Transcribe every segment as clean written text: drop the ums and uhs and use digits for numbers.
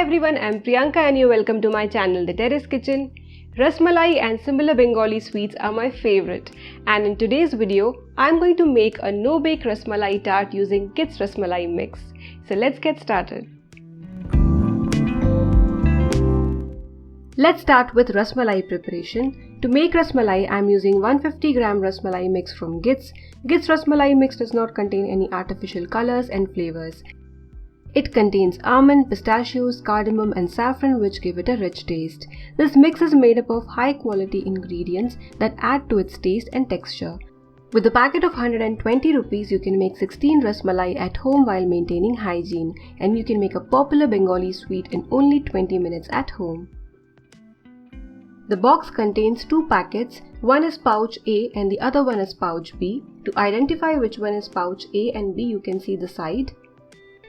everyone, I'm Priyanka and you're welcome to my channel The Terrace Kitchen. Rasmalai and similar Bengali sweets are my favorite, and in today's video I'm going to make a no-bake Rasmalai tart using Gits Rasmalai Mix. So let's get started. Let's start with Rasmalai preparation. To make Rasmalai, I'm using 150 gram Rasmalai mix from Gits. Gits Rasmalai mix does not contain any artificial colors and flavors. It contains almond, pistachios, cardamom and saffron which give it a rich taste. This mix is made up of high quality ingredients that add to its taste and texture. With a packet of 120 rupees, you can make 16 Rasmalai at home while maintaining hygiene, and you can make a popular Bengali sweet in only 20 minutes at home. The box contains two packets, one is pouch A and the other one is pouch B. To identify which one is pouch A and B, you can see the side.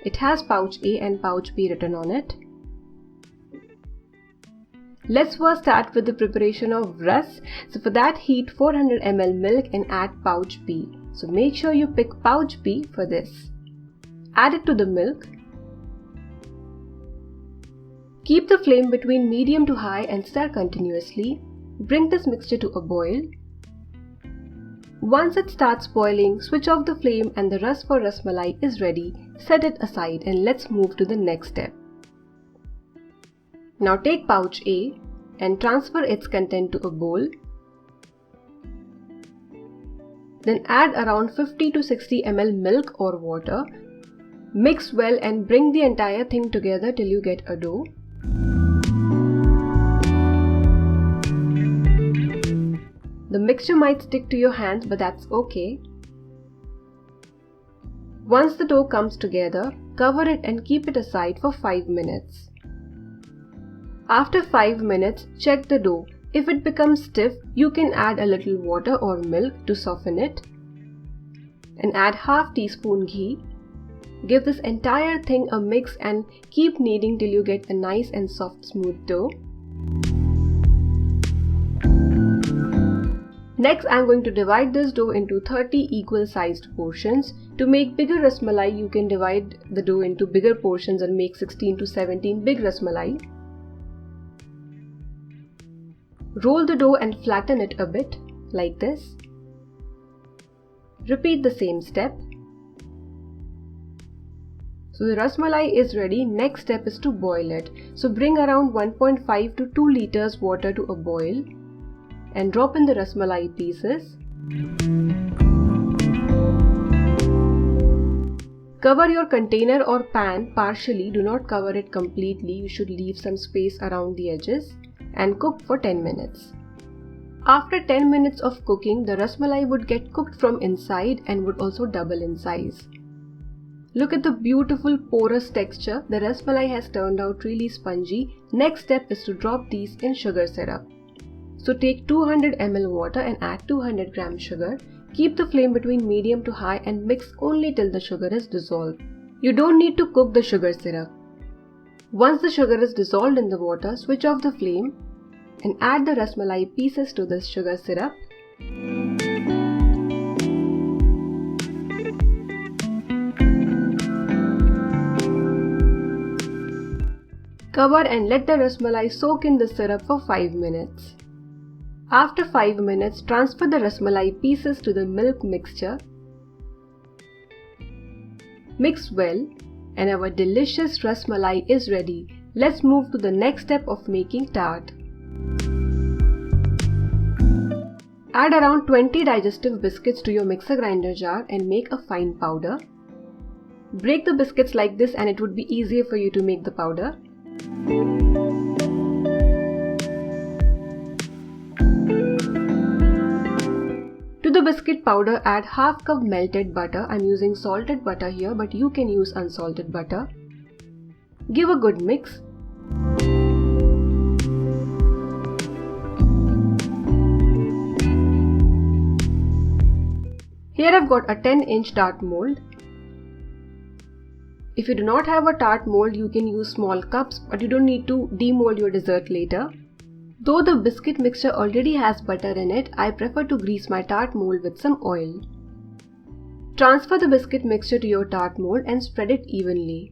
It has pouch A and pouch B written on it. Let's first start with the preparation of ras. So for that, heat 400 ml milk and add pouch B. So make sure you pick pouch B for this. Add it to the milk. Keep the flame between medium to high and stir continuously. Bring this mixture to a boil. Once it starts boiling, switch off the flame and the ras for Rasmalai is ready. Set it aside and let's move to the next step. Now take pouch A and transfer its content to a bowl. Then add around 50 to 60 ml milk or water. Mix well and bring the entire thing together till you get a dough. The mixture might stick to your hands, but that's okay. Once the dough comes together, cover it and keep it aside for 5 minutes. After 5 minutes, check the dough. If it becomes stiff, you can add a little water or milk to soften it. And add half teaspoon ghee. Give this entire thing a mix and keep kneading till you get a nice and soft smooth dough. Next, I am going to divide this dough into 30 equal sized portions. To make bigger Rasmalai, you can divide the dough into bigger portions and make 16 to 17 big Rasmalai. Roll the dough and flatten it a bit, like this. Repeat the same step. So the Rasmalai is ready. Next step is to boil it. So bring around 1.5 to 2 liters water to a boil and drop in the Rasmalai pieces. Cover your container or pan partially, do not cover it completely, you should leave some space around the edges, and cook for 10 minutes. After 10 minutes of cooking, the Rasmalai would get cooked from inside and would also double in size. Look at the beautiful porous texture. The Rasmalai has turned out really spongy. Next step is to drop these in sugar syrup. So take 200 ml water and add 200 gram sugar. Keep the flame between medium to high and mix only till the sugar is dissolved. You don't need to cook the sugar syrup. Once the sugar is dissolved in the water, switch off the flame and add the Rasmalai pieces to this sugar syrup. Cover and let the Rasmalai soak in the syrup for 5 minutes. After 5 minutes, transfer the Rasmalai pieces to the milk mixture. Mix well and our delicious Rasmalai is ready. Let's move to the next step of making tart. Add around 20 digestive biscuits to your mixer grinder jar and make a fine powder. Break the biscuits like this and it would be easier for you to make the powder. To the biscuit powder, add half cup melted butter. I'm using salted butter here, but you can use unsalted butter. Give a good mix. Here I've got a 10-inch tart mold. If you do not have a tart mold, you can use small cups, but you don't need to demold your dessert later. Though the biscuit mixture already has butter in it, I prefer to grease my tart mold with some oil. Transfer the biscuit mixture to your tart mold and spread it evenly.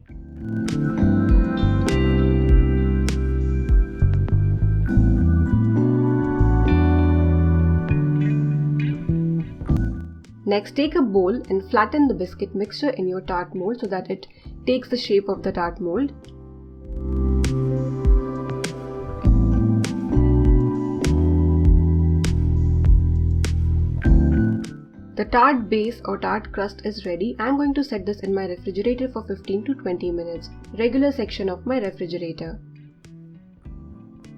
Next, take a bowl and flatten the biscuit mixture in your tart mold so that it takes the shape of the tart mold. The tart base or tart crust is ready. I am going to set this in my refrigerator for 15 to 20 minutes, regular section of my refrigerator.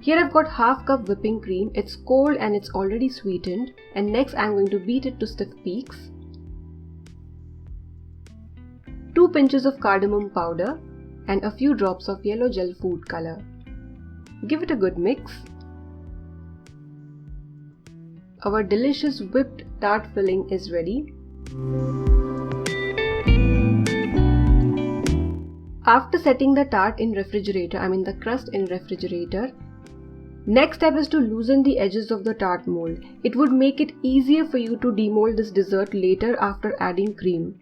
Here I've got half cup whipping cream. It's cold and it's already sweetened, and next I'm going to beat it to stiff peaks. 2 pinches of cardamom powder and a few drops of yellow gel food color. Give it a good mix. Our delicious whipped tart filling is ready. After setting the tart in refrigerator, the crust in refrigerator, next step is to loosen the edges of the tart mold. It would make it easier for you to demold this dessert later after adding cream.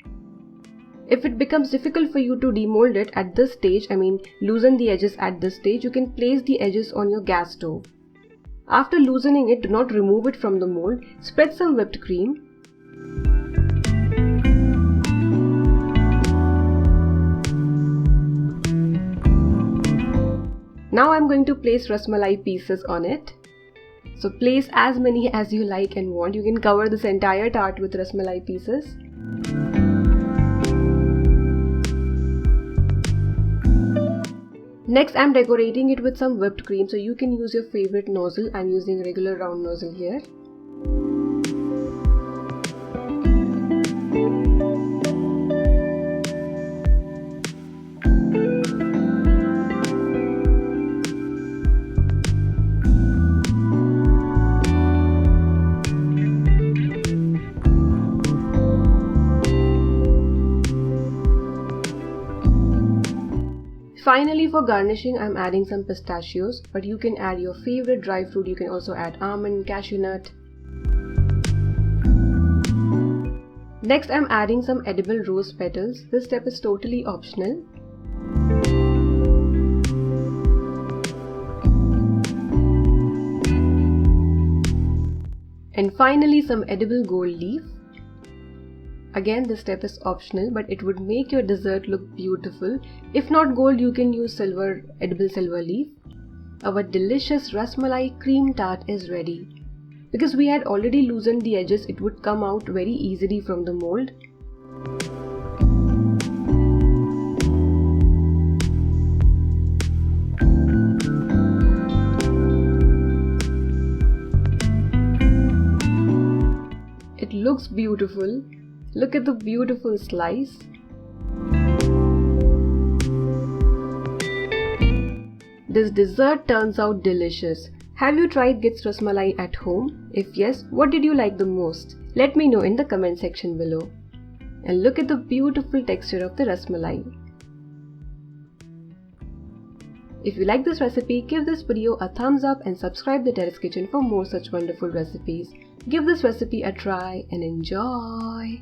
If it becomes difficult for you to demold it at this stage, loosen the edges at this stage, you can place the edges on your gas stove. After loosening it, do not remove it from the mold. Spread some whipped cream. Now I'm going to place rasmalai pieces on it. So place as many as you like and want. You can cover this entire tart with rasmalai pieces. Next, I'm decorating it with some whipped cream, so you can use your favorite nozzle. I'm using regular round nozzle here. Finally, for garnishing, I'm adding some pistachios, but you can add your favorite dry fruit. You can also add almond, cashew nut. Next, I'm adding some edible rose petals. This step is totally optional. And finally, some edible gold leaf. Again, this step is optional, but it would make your dessert look beautiful. If not gold, you can use silver, edible silver leaf. Our delicious rasmalai cream tart is ready. Because we had already loosened the edges, it would come out very easily from the mold. It looks beautiful. Look at the beautiful slice. This dessert turns out delicious. Have you tried Gits rasmalai at home? If yes, what did you like the most? Let me know in the comment section below. And look at the beautiful texture of the rasmalai. If you like this recipe, give this video a thumbs up and subscribe to Terrace Kitchen for more such wonderful recipes. Give this recipe a try and enjoy!